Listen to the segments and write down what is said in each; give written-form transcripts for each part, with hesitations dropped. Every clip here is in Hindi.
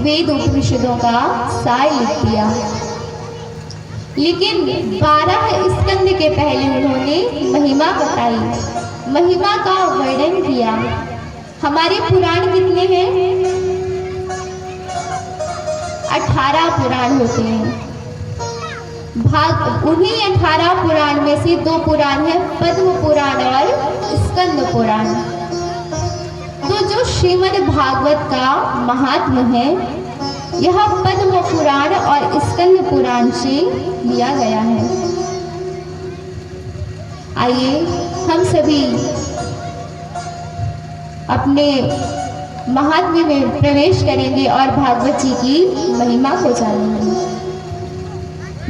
वेद उपनिषदों का सार लिख दिया। लेकिन 12 स्कंद के पहले उन्होंने महिमा बताई, महिमा का वर्णन किया। हमारे पुराण कितने हैं? 18 पुराण होते हैं। उन्हीं 18 पुराण में से 2 पुराण है पद्म पुराण और स्कंद पुराण। तो जो श्रीमद् भागवत का महात्म्य है यह पद्म पुराण और स्कंद पुराण से लिया गया है। आइए हम सभी अपने महात्म्य में प्रवेश करेंगे और भागवत जी की महिमा को जानेंगे।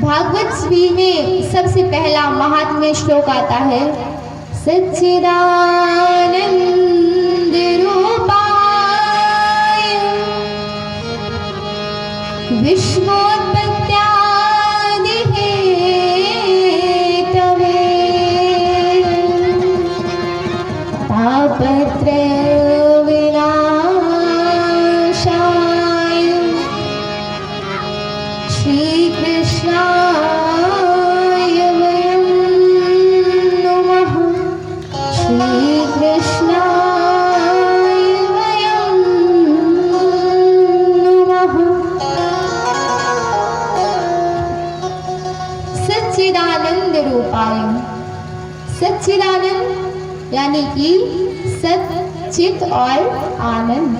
भागवत जी में सबसे पहला महात्म्य श्लोक आता है, सच्चिदानंद रूपाय विश्वोत्पत्त्यादि हेतवे तापत्रय सच्चिदानंद यानी कि सत, चित और आनंद।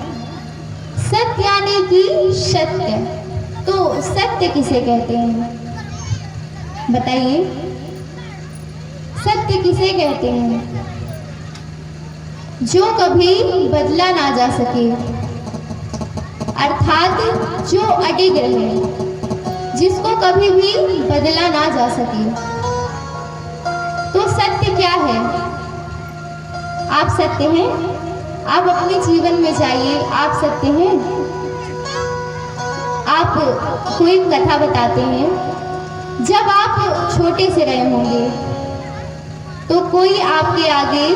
सत्य यानी कि सत्य। तो सत्य किसे कहते हैं बताइए? सत्य किसे कहते हैं? जो कभी बदला ना जा सके, अर्थात जो अडिग रहे, जिसको कभी भी बदला ना जा सके। तो सत्य क्या है? आप सत्य हैं? आप अपने जीवन में जाइए, आप सत्य हैं? आप कोई कथा बताते हैं, जब आप छोटे से रहे होंगे तो कोई आपके आगे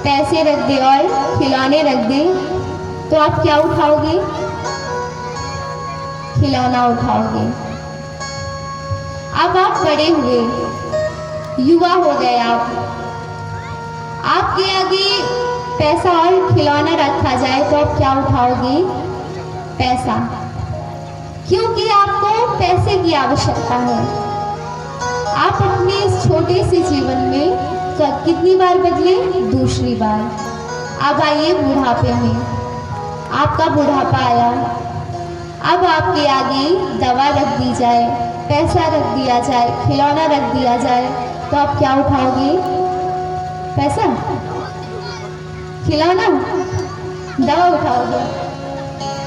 पैसे रख दे और खिलौने रख दे तो आप क्या उठाओगे? खिलौना उठाओगे। अब आप बड़े हुए, युवा हो गए, आपके आगे पैसा और खिलौना रखा जाए तो आप क्या उठाओगे? पैसा। क्योंकि आपको पैसे की आवश्यकता है। आप अपने इस छोटे से जीवन में कितनी बार बदले? दूसरी बार। अब आइए बुढ़ापे में, आपका बुढ़ापा आया, अब आपके आगे दवा रख दी जाए, पैसा रख दिया जाए, खिलौना रख दिया जाए तो आप क्या उठाओगे? पैसा, खिलौना, दवा उठाओगे।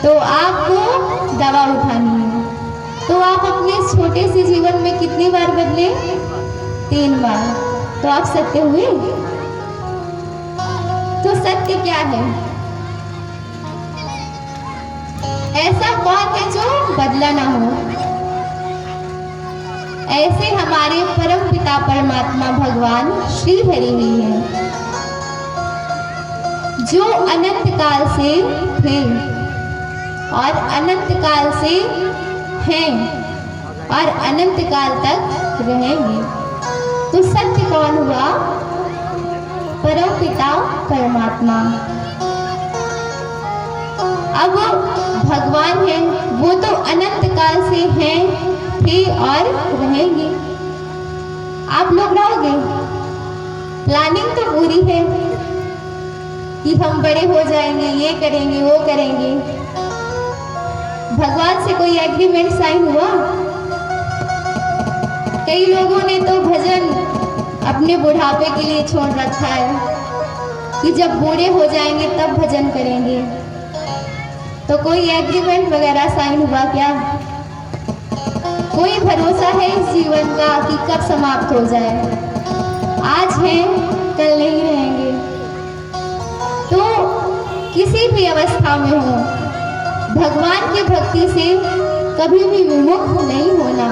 तो आपको दवा उठानी है। तो आप अपने छोटे से जीवन में कितनी बार बदले? 3 बार। तो आप सत्य हुए। तो सत्य क्या है? ऐसा कौन है जो बदला ना हो? ऐसे हमारे परम पिता परमात्मा भगवान श्री हरि ही हैं, जो अनंत काल से थे और अनंत काल से हैं और अनंत काल तक रहेंगे। तो सत्य कौन हुआ? परम पिता परमात्मा। अब भगवान हैं, वो तो अनंत काल से हैं, थे और रहेंगे। आप लोग रहोगे। प्लानिंग तो पूरी है कि हम बड़े हो जाएंगे, ये करेंगे, वो करेंगे। भगवान से कोई एग्रीमेंट साइन हुआ? कई लोगों ने तो भजन अपने बुढ़ापे के लिए छोड़ रखा है कि जब बूढ़े हो जाएंगे तब भजन करेंगे। तो कोई एग्रीमेंट वगैरह साइन हुआ क्या? कोई भरोसा है इस जीवन का कि कब समाप्त हो जाए? आज हैं, कल नहीं रहेंगे। तो किसी भी अवस्था में हो, भगवान की भक्ति से कभी भी विमुख नहीं होना।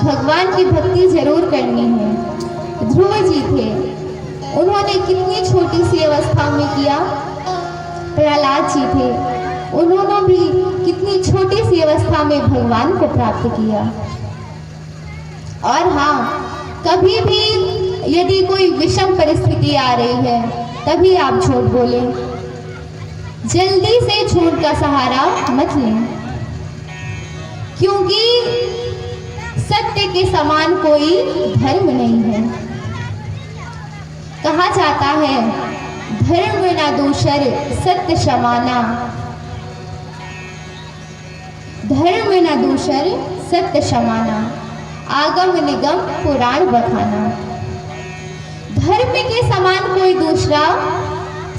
भगवान की भक्ति जरूर करनी है। ध्रुव जी थे, उन्होंने कितनी छोटी सी अवस्था में किया। प्रहलाद जी थे, उन्होंने भी कितनी इतनी छोटी सी अवस्था में भगवान को प्राप्त किया। और हाँ, कभी भी यदि कोई विषम परिस्थिति आ रही है तभी आप झूठ बोलें, जल्दी से झूठ का सहारा मत लें, क्योंकि सत्य के समान कोई धर्म नहीं है। कहा जाता है धर्म न दूसर सत्य समाना, धर्म न दूसर सत्य समाना, आगम निगम पुराण बखाना। धर्म के समान कोई दूसरा,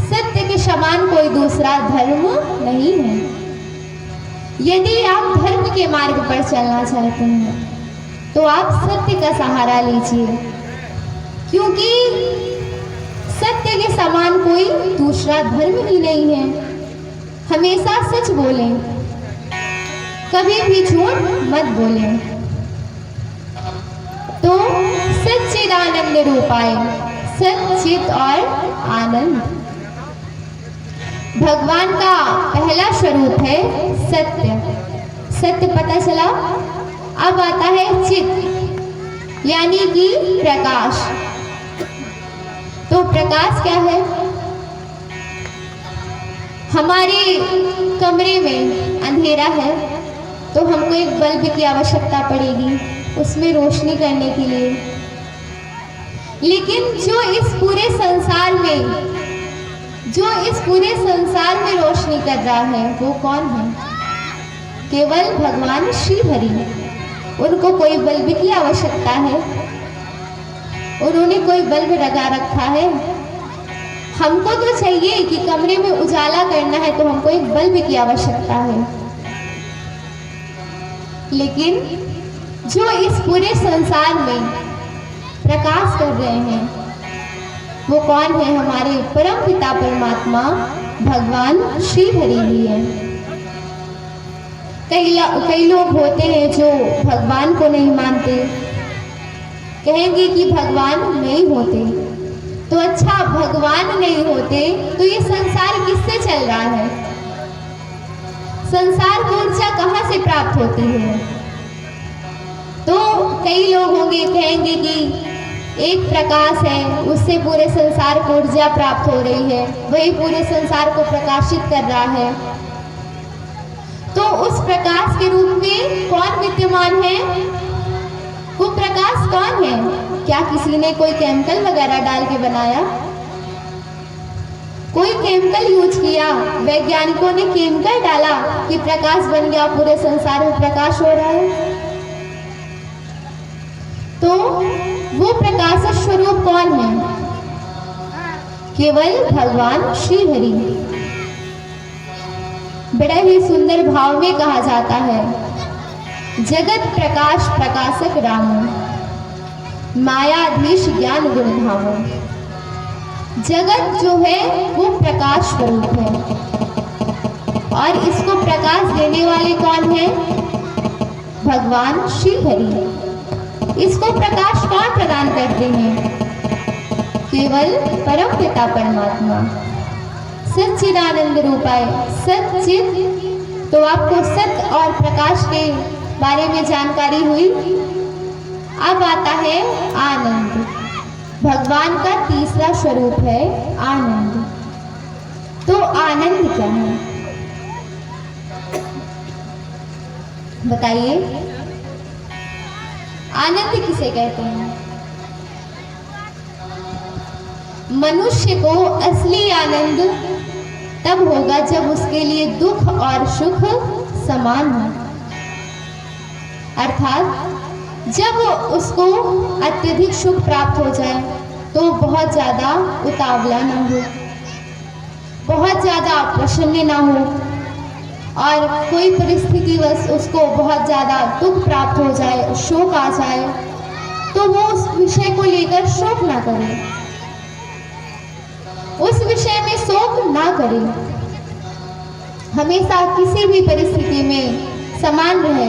सत्य के समान कोई दूसरा धर्म नहीं है। यदि आप धर्म के मार्ग पर चलना चाहते हैं तो आप सत्य का सहारा लीजिए, क्योंकि सत्य के समान कोई दूसरा धर्म ही नहीं है। हमेशा सच बोलें, कभी भी झूठ मत बोलें। तो सच्चिदानंद रूपाय, सच्चित और आनंद। भगवान का पहला स्वरूप है सत्य। सत्य पता चला। अब आता है चित, यानी कि प्रकाश। तो प्रकाश क्या है? हमारे कमरे में अंधेरा है तो हमको एक बल्ब की आवश्यकता पड़ेगी उसमें रोशनी करने के लिए। लेकिन जो इस पूरे संसार में रोशनी कर रहा है वो कौन है? केवल भगवान श्री हरि। उनको कोई बल्ब की आवश्यकता है? उन्होंने कोई बल्ब लगा रखा है? हमको तो चाहिए कि कमरे में उजाला करना है तो हमको एक बल्ब की आवश्यकता है। लेकिन जो इस पूरे संसार में प्रकाश कर रहे हैं वो कौन है? हमारे परम पिता परमात्मा भगवान श्री हरि ही है। कई लोग होते हैं जो भगवान को नहीं मानते, कहेंगे कि भगवान नहीं होते। तो अच्छा, भगवान नहीं होते तो ये संसार किससे चल रहा है? संसार को ऊर्जा कहाँ से प्राप्त होती है? तो कई लोग होंगे कहेंगे कि एक प्रकाश है, उससे पूरे संसार को ऊर्जा प्राप्त हो रही है, वही पूरे संसार को प्रकाशित कर रहा है। तो उस प्रकाश के रूप में कौन विद्यमान है? वो प्रकाश कौन है? क्या किसी ने कोई केमिकल वगैरह डाल के बनाया? कोई केमिकल यूज किया? वैज्ञानिकों ने केमिकल डाला कि प्रकाश बन गया, पूरे संसार में प्रकाश हो रहा है। तो वो प्रकाश स्वरूप कौन है? केवल भगवान श्री हरि। बड़ा ही सुंदर भाव में कहा जाता है, जगत प्रकाश प्रकाशक राम, मायाधीश ज्ञान गुण धामो। जगत जो है वो प्रकाश स्वरूप है और इसको प्रकाश देने वाले कौन है? भगवान श्री हरि। इसको प्रकाश कौन प्रदान करते हैं? केवल परम पिता परमात्मा। सच्चिदानंद रूपाय, सच्चित। तो आपको सत्य और प्रकाश के बारे में जानकारी हुई। अब आता है आनंद। भगवान का तीसरा स्वरूप है आनंद। तो आनंद क्या है बताइए? आनंद किसे कहते हैं? मनुष्य को असली आनंद तब होगा जब उसके लिए दुख और सुख समान हो, अर्थात जब उसको अत्यधिक सुख प्राप्त हो जाए तो बहुत ज़्यादा उतावला ना हो, बहुत ज़्यादा प्रसन्न ना हो, और कोई परिस्थिति बस उसको बहुत ज़्यादा दुख प्राप्त हो जाए, शोक आ जाए, तो वो उस विषय को लेकर शोक ना करे, उस विषय में शोक ना करे। हमेशा किसी भी परिस्थिति में समान रहे,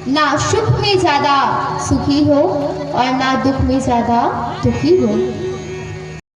ना सुख में ज़्यादा सुखी हो और ना दुख में ज़्यादा दुखी हो।